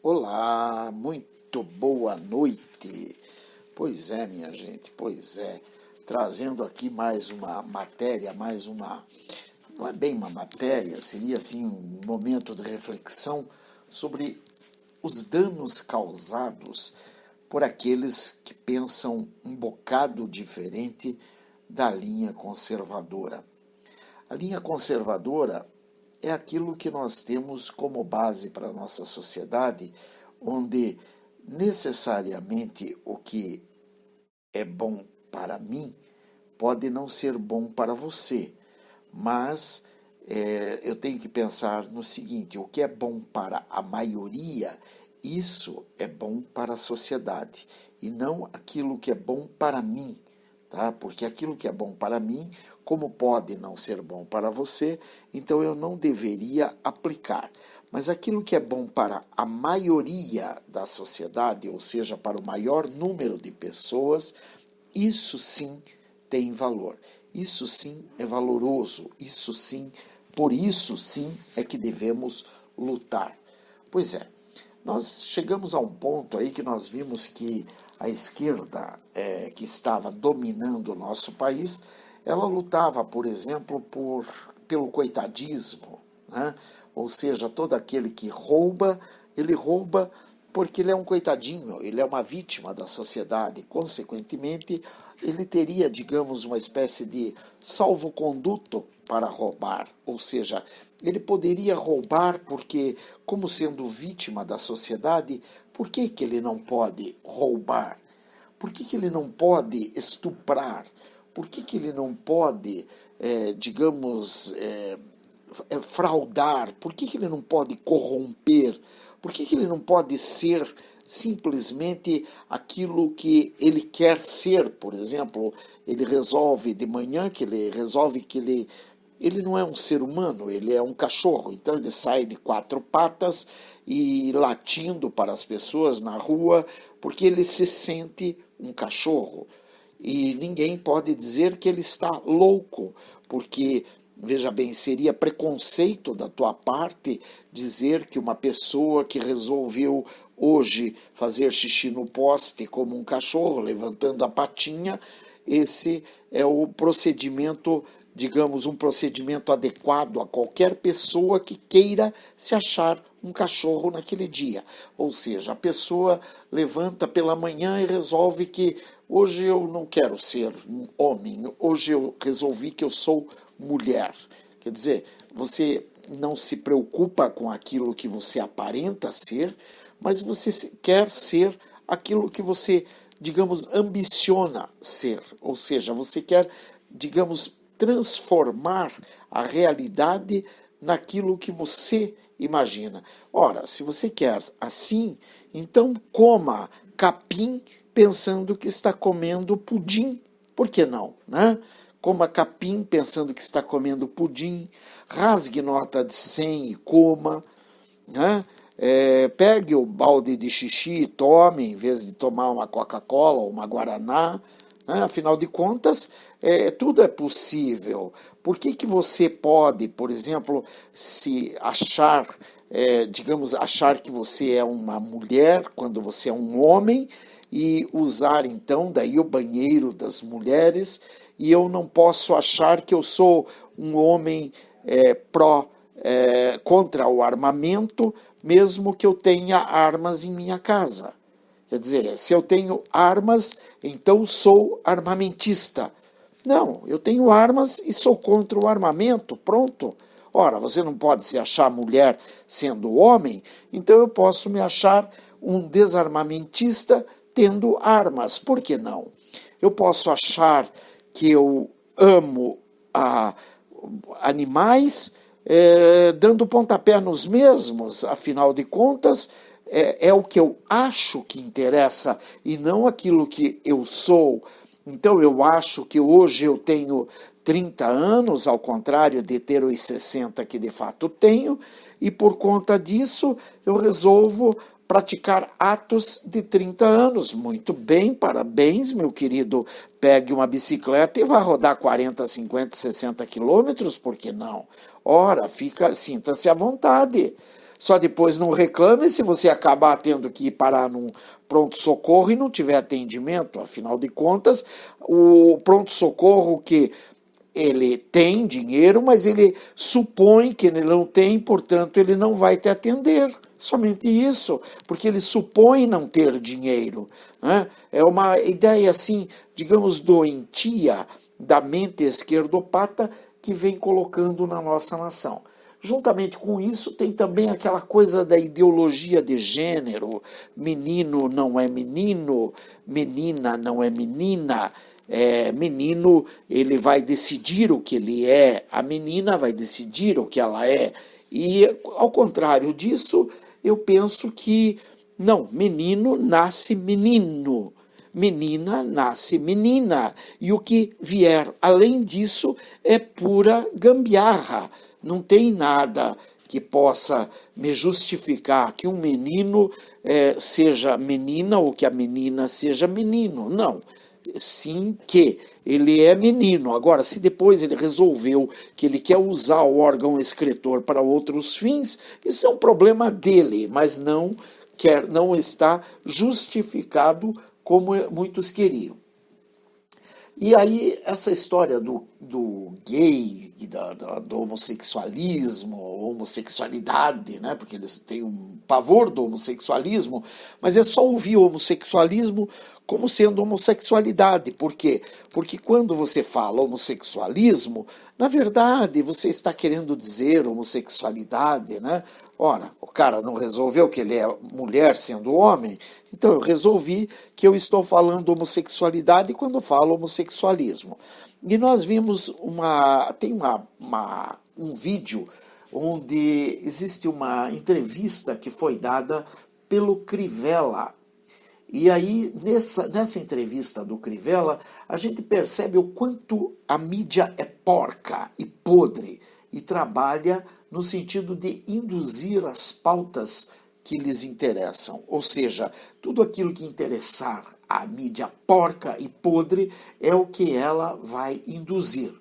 Olá, muito boa noite. Pois é, minha gente, pois é. Trazendo aqui mais uma matéria, não é bem uma matéria, seria assim um momento de reflexão sobre os danos causados por aqueles que pensam um bocado diferente da linha conservadora. A linha conservadora é aquilo que nós temos como base para a nossa sociedade, onde necessariamente o que é bom para mim pode não ser bom para você, mas eu tenho que pensar no seguinte: o que é bom para a maioria, isso é bom para a sociedade, e não aquilo que é bom para mim. Tá? Porque aquilo que é bom para mim, como pode não ser bom para você, então eu não deveria aplicar. Mas aquilo que é bom para a maioria da sociedade, ou seja, para o maior número de pessoas, isso sim tem valor. Isso sim é valoroso. Isso sim, por isso sim é que devemos lutar. Pois é. Nós chegamos a um ponto aí que nós vimos que a esquerda, que estava dominando o nosso país, ela lutava, por exemplo, pelo coitadismo, né? Ou seja, todo aquele que rouba, ele rouba porque ele é um coitadinho, ele é uma vítima da sociedade. Consequentemente, ele teria, digamos, uma espécie de salvo-conduto para roubar, ou seja, ele poderia roubar porque, como sendo vítima da sociedade, por que ele não pode roubar? Por que ele não pode estuprar? Por que ele não pode, fraudar? Por que ele não pode corromper? Por que ele não pode ser simplesmente aquilo que ele quer ser? Por exemplo, ele resolve de manhã que ele não é um ser humano, ele é um cachorro. Então ele sai de quatro patas e latindo para as pessoas na rua, porque ele se sente um cachorro. E ninguém pode dizer que ele está louco, porque, veja bem, seria preconceito da tua parte dizer que uma pessoa que resolveu hoje fazer xixi no poste como um cachorro, levantando a patinha, esse é o procedimento, digamos, um procedimento adequado a qualquer pessoa que queira se achar um cachorro naquele dia. Ou seja, a pessoa levanta pela manhã e resolve que hoje eu não quero ser um homem, hoje eu resolvi que eu sou mulher. Quer dizer, você não se preocupa com aquilo que você aparenta ser, mas você quer ser aquilo que você, digamos, ambiciona ser. Ou seja, você quer, digamos, transformar a realidade naquilo que você imagina. Ora, se você quer assim, então coma capim pensando que está comendo pudim. Por que não, né? Coma capim pensando que está comendo pudim, rasgue nota de 100 e coma, né? Pegue o balde de xixi e tome, em vez de tomar uma Coca-Cola ou uma Guaraná, né? Afinal de contas, tudo é possível. Por que você pode, por exemplo, se achar, achar que você é uma mulher quando você é um homem e usar então daí o banheiro das mulheres, e eu não posso achar que eu sou um homem contra o armamento, mesmo que eu tenha armas em minha casa? Quer dizer, se eu tenho armas, então sou armamentista. Não, eu tenho armas e sou contra o armamento, pronto. Ora, você não pode se achar mulher sendo homem, então eu posso me achar um desarmamentista tendo armas, por que não? Eu posso achar que eu amo animais, dando pontapé nos mesmos, afinal de contas, é o que eu acho que interessa e não aquilo que eu sou. Então eu acho que hoje eu tenho 30 anos, ao contrário de ter os 60 que de fato tenho, e por conta disso eu resolvo praticar atos de 30 anos. Muito bem, parabéns, meu querido. Pegue uma bicicleta e vá rodar 40, 50, 60 quilômetros, por que não? Ora, sinta-se à vontade. Só depois não reclame se você acabar tendo que parar num pronto-socorro e não tiver atendimento. Afinal de contas, o pronto-socorro que ele tem dinheiro, mas ele supõe que ele não tem, portanto, ele não vai te atender. Somente isso, porque ele supõe não ter dinheiro, né? É uma ideia, assim, digamos, doentia da mente esquerdopata que vem colocando na nossa nação. Juntamente com isso, tem também aquela coisa da ideologia de gênero: menino não é menino, menina não é menina. Menino, ele vai decidir o que ele é, a menina vai decidir o que ela é. E, ao contrário disso, eu penso que, não, menino nasce menino, menina nasce menina, e o que vier além disso é pura gambiarra. Não tem nada que possa me justificar que um menino seja menina ou que a menina seja menino. Não. Sim, que ele é menino. Agora, se depois ele resolveu que ele quer usar o órgão excretor para outros fins, isso é um problema dele, mas não está justificado como muitos queriam. E aí, essa história do gay, do homossexualismo, homossexualidade, né? Porque eles têm um pavor do homossexualismo, mas é só ouvir o homossexualismo como sendo homossexualidade. Por quê? Porque quando você fala homossexualismo, na verdade você está querendo dizer homossexualidade, né? Ora, o cara não resolveu que ele é mulher sendo homem, então eu resolvi que eu estou falando homossexualidade quando falo homossexualismo. E nós vimos tem um vídeo onde existe uma entrevista que foi dada pelo Crivella. E aí, nessa entrevista do Crivella, a gente percebe o quanto a mídia é porca e podre e trabalha no sentido de induzir as pautas que lhes interessam. Ou seja, tudo aquilo que interessar a mídia porca e podre é o que ela vai induzir.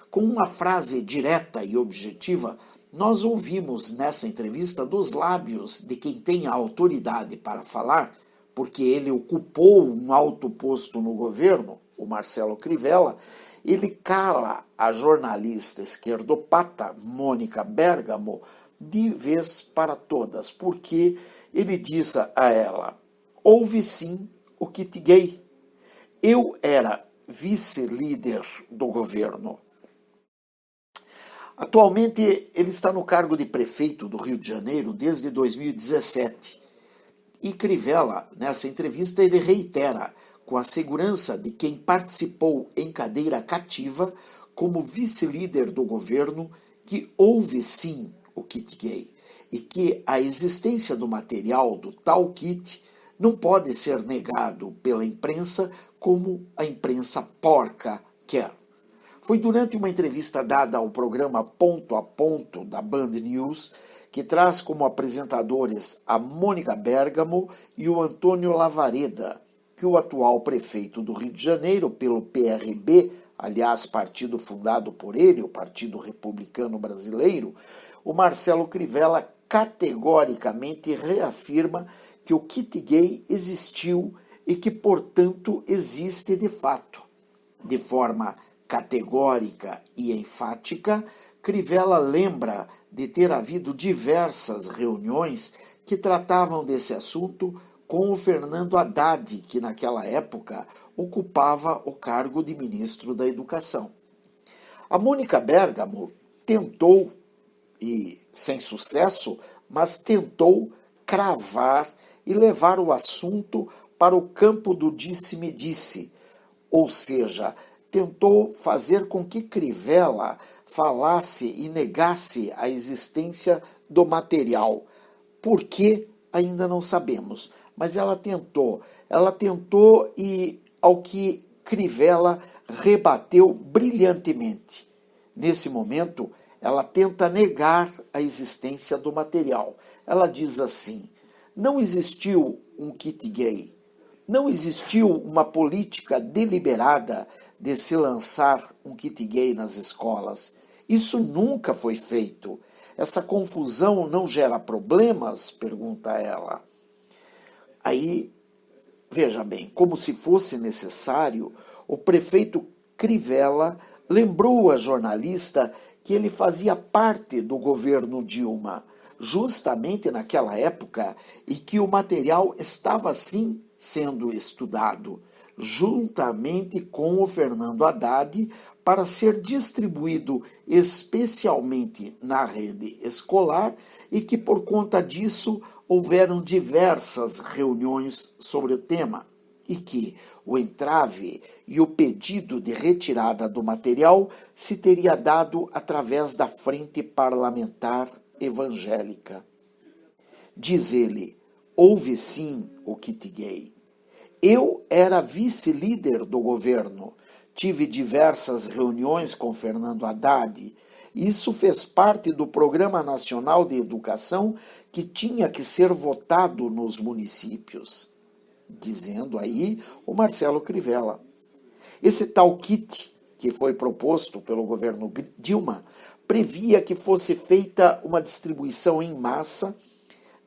Com uma frase direta e objetiva, nós ouvimos nessa entrevista dos lábios de quem tem a autoridade para falar, porque ele ocupou um alto posto no governo, o Marcelo Crivella. Ele cala a jornalista esquerdopata Mônica Bergamo de vez para todas, porque ele diz a ela: houve sim o kit gay. Eu era vice-líder do governo. Atualmente, ele está no cargo de prefeito do Rio de Janeiro desde 2017. E Crivella, nessa entrevista, ele reitera, com a segurança de quem participou em cadeira cativa como vice-líder do governo, que houve sim o kit gay e que a existência do material do tal kit não pode ser negado pela imprensa como a imprensa porca quer. Foi durante uma entrevista dada ao programa Ponto a Ponto da Band News, que traz como apresentadores a Mônica Bergamo e o Antônio Lavareda, que o atual prefeito do Rio de Janeiro, pelo PRB, aliás, partido fundado por ele, o Partido Republicano Brasileiro, o Marcelo Crivella categoricamente reafirma que o kit gay existiu e que, portanto, existe de fato. De forma categórica e enfática, Crivella lembra de ter havido diversas reuniões que tratavam desse assunto com o Fernando Haddad, que naquela época ocupava o cargo de ministro da Educação. A Mônica Bergamo tentou, e sem sucesso, mas tentou cravar e levar o assunto para o campo do disse-me-disse, ou seja, tentou fazer com que Crivella falasse e negasse a existência do material. Por que? Ainda não sabemos, mas ela tentou e, ao que Crivella rebateu brilhantemente. Nesse momento, ela tenta negar a existência do material. Ela diz assim: não existiu um kit gay, não existiu uma política deliberada de se lançar um kit gay nas escolas. Isso nunca foi feito. Essa confusão não gera problemas? Pergunta ela. Aí, veja bem, como se fosse necessário, o prefeito Crivella lembrou a jornalista que ele fazia parte do governo Dilma, justamente naquela época, e que o material estava sim sendo estudado, juntamente com o Fernando Haddad, para ser distribuído especialmente na rede escolar e que, por conta disso, houveram diversas reuniões sobre o tema e que o entrave e o pedido de retirada do material se teria dado através da Frente Parlamentar Evangélica. Diz ele, houve sim o kit gay. Eu era vice-líder do governo, tive diversas reuniões com Fernando Haddad. Isso fez parte do Programa Nacional de Educação que tinha que ser votado nos municípios. Dizendo aí o Marcelo Crivella. Esse tal kit, que foi proposto pelo governo Dilma, previa que fosse feita uma distribuição em massa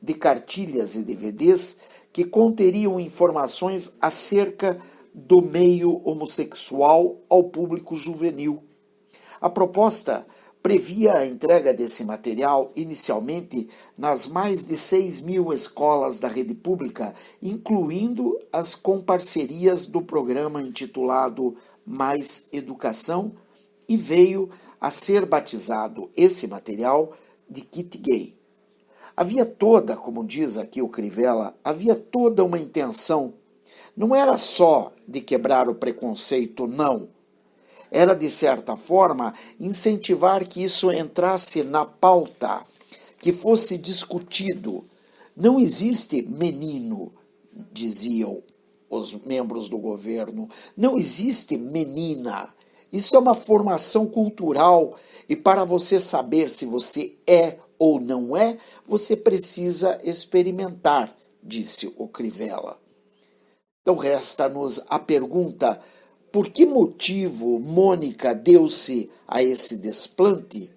de cartilhas e DVDs que conteriam informações acerca do meio homossexual ao público juvenil. A proposta previa a entrega desse material inicialmente nas mais de 6.000 escolas da rede pública, incluindo as com parcerias do programa intitulado Mais Educação, e veio a ser batizado esse material de kit gay. Havia toda, como diz aqui o Crivella, havia toda uma intenção. Não era só de quebrar o preconceito, não. Era, de certa forma, incentivar que isso entrasse na pauta, que fosse discutido. Não existe menino, diziam os membros do governo, não existe menina. Isso é uma formação cultural e para você saber se você é ou não é, você precisa experimentar, disse o Crivella. Então resta-nos a pergunta: por que motivo Mônica deu-se a esse desplante?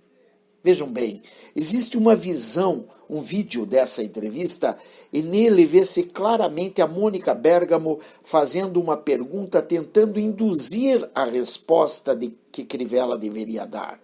Vejam bem, existe uma visão, um vídeo dessa entrevista, e nele vê-se claramente a Mônica Bergamo fazendo uma pergunta, tentando induzir a resposta que Crivella deveria dar.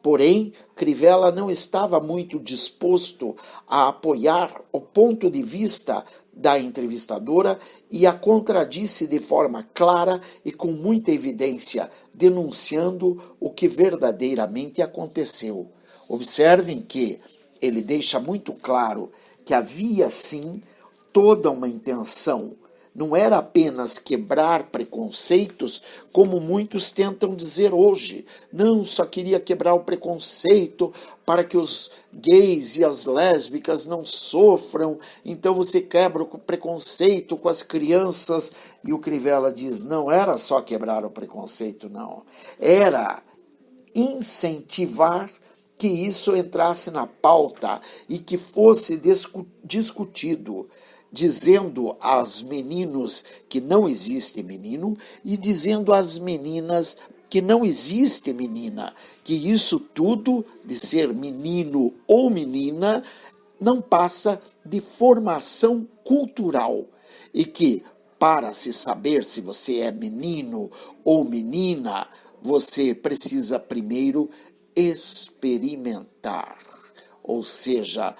Porém, Crivella não estava muito disposto a apoiar o ponto de vista da entrevistadora e a contradisse de forma clara e com muita evidência, denunciando o que verdadeiramente aconteceu. Observem que ele deixa muito claro que havia sim toda uma intenção. Não era apenas quebrar preconceitos, como muitos tentam dizer hoje. Não, só queria quebrar o preconceito para que os gays e as lésbicas não sofram. Então você quebra o preconceito com as crianças. E o Crivella diz, não era só quebrar o preconceito, não. Era incentivar que isso entrasse na pauta e que fosse discutido, dizendo aos meninos que não existe menino e dizendo às meninas que não existe menina, que isso tudo de ser menino ou menina não passa de formação cultural e que para se saber se você é menino ou menina, você precisa primeiro experimentar, ou seja,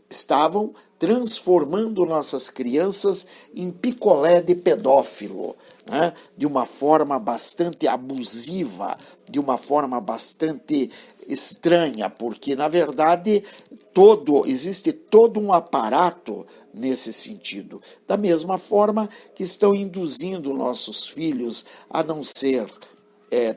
estavam transformando nossas crianças em picolé de pedófilo, né? De uma forma bastante abusiva, de uma forma bastante estranha, porque, na verdade, existe todo um aparato nesse sentido. Da mesma forma que estão induzindo nossos filhos a não ser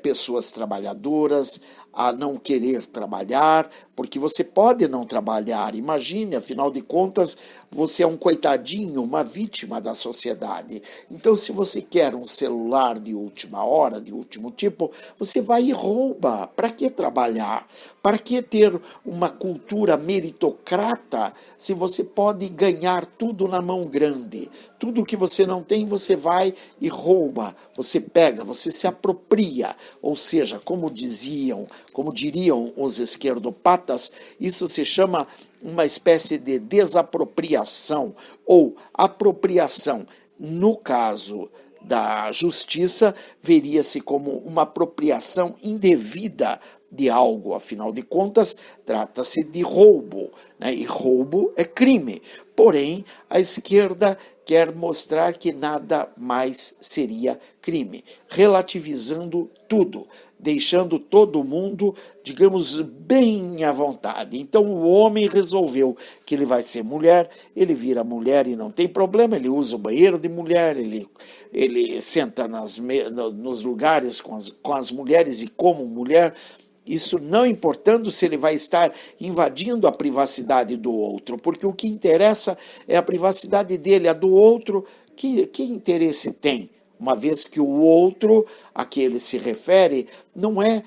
pessoas trabalhadoras, a não querer trabalhar, porque você pode não trabalhar. Imagine, afinal de contas, você é um coitadinho, uma vítima da sociedade. Então, se você quer um celular de última hora, de último tipo, você vai e rouba. Para que trabalhar? Para que ter uma cultura meritocrata se você pode ganhar tudo na mão grande? Tudo que você não tem, você vai e rouba. Você pega, você se apropria. Ou seja, como diriam os esquerdopatas, notas, isso se chama uma espécie de desapropriação ou apropriação. No caso da justiça, veria-se como uma apropriação indevida de algo. Afinal de contas, trata-se de roubo, né? E roubo é crime. Porém, a esquerda quer mostrar que nada mais seria crime, relativizando tudo, deixando todo mundo, digamos, bem à vontade. Então o homem resolveu que ele vai ser mulher, ele vira mulher e não tem problema, ele usa o banheiro de mulher, ele senta nos lugares com as mulheres e como mulher, isso não importando se ele vai estar invadindo a privacidade do outro, porque o que interessa é a privacidade dele, a do outro, que interesse tem? Uma vez que o outro a que ele se refere não é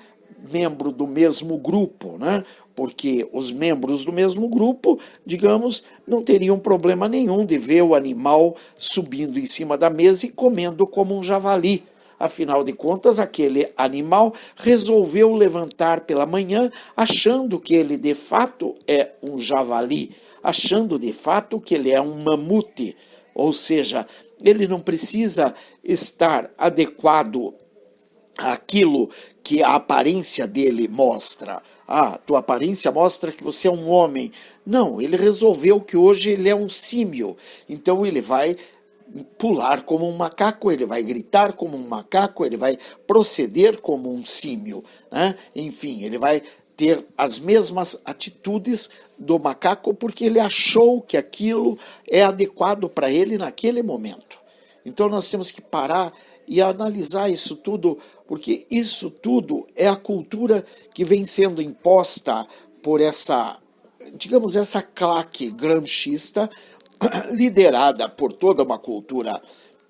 membro do mesmo grupo, né? Porque os membros do mesmo grupo, digamos, não teriam problema nenhum de ver o animal subindo em cima da mesa e comendo como um javali. Afinal de contas, aquele animal resolveu levantar pela manhã achando que ele de fato é um javali, achando de fato que ele é um mamute, ou seja, ele não precisa estar adequado àquilo que a aparência dele mostra. Ah, tua aparência mostra que você é um homem. Não, ele resolveu que hoje ele é um símio, então ele vai pular como um macaco, ele vai gritar como um macaco, ele vai proceder como um símio, né? Enfim, ele vai ter as mesmas atitudes do macaco porque ele achou que aquilo é adequado para ele naquele momento. Então nós temos que parar e analisar isso tudo, porque isso tudo é a cultura que vem sendo imposta por essa, digamos, essa claque gramscista, liderada por toda uma cultura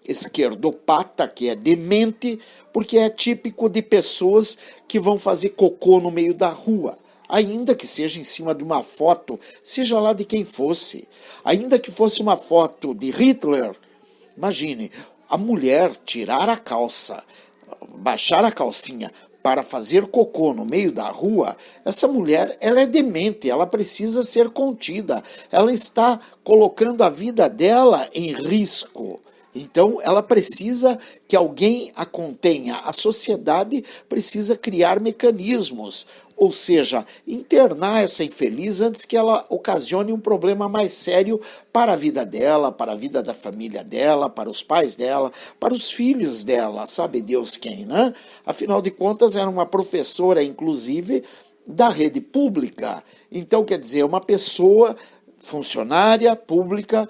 esquerdopata, que é demente, porque é típico de pessoas que vão fazer cocô no meio da rua, ainda que seja em cima de uma foto, seja lá de quem fosse, ainda que fosse uma foto de Hitler. Imagine, a mulher tirar a calça, baixar a calcinha para fazer cocô no meio da rua, essa mulher, ela é demente, ela precisa ser contida, ela está colocando a vida dela em risco. Então, ela precisa que alguém a contenha. A sociedade precisa criar mecanismos, ou seja, internar essa infeliz antes que ela ocasione um problema mais sério para a vida dela, para a vida da família dela, para os pais dela, para os filhos dela, sabe Deus quem, né? Afinal de contas, era uma professora, inclusive, da rede pública. Então, quer dizer, uma pessoa funcionária pública,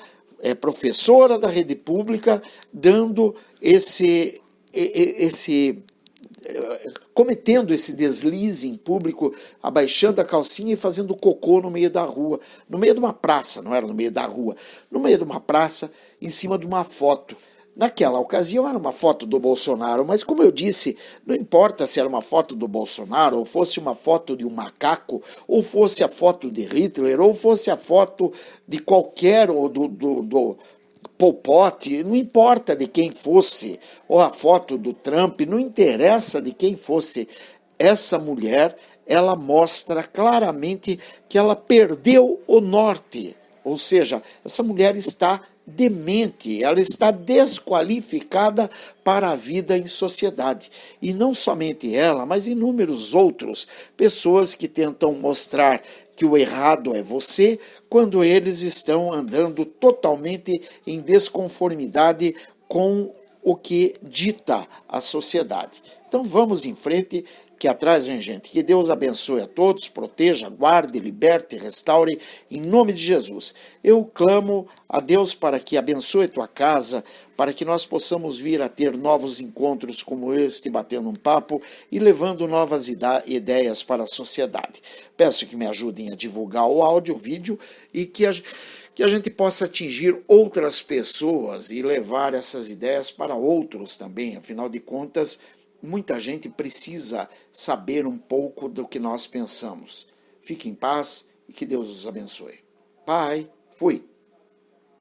professora da rede pública, dando cometendo esse deslize em público, abaixando a calcinha e fazendo cocô no meio da rua, no meio de uma praça, não era no meio da rua, no meio de uma praça, em cima de uma foto. Naquela ocasião era uma foto do Bolsonaro, mas como eu disse, não importa se era uma foto do Bolsonaro, ou fosse uma foto de um macaco, ou fosse a foto de Hitler, ou fosse a foto de qualquer, ou do Pol Pot, não importa de quem fosse, ou a foto do Trump, não interessa de quem fosse, essa mulher, ela mostra claramente que ela perdeu o norte, ou seja, essa mulher está demente, ela está desqualificada para a vida em sociedade. E não somente ela, mas inúmeros outros, pessoas que tentam mostrar que o errado é você, quando eles estão andando totalmente em desconformidade com o que dita a sociedade. Então vamos em frente, que atrás vem gente. Que Deus abençoe a todos, proteja, guarde, liberte, restaure, em nome de Jesus. Eu clamo a Deus para que abençoe tua casa, para que nós possamos vir a ter novos encontros como este, batendo um papo e levando novas ideias para a sociedade. Peço que me ajudem a divulgar o áudio, o vídeo, e que a gente possa atingir outras pessoas e levar essas ideias para outros também. Afinal de contas, muita gente precisa saber um pouco do que nós pensamos. Fique em paz e que Deus os abençoe. Pai, fui.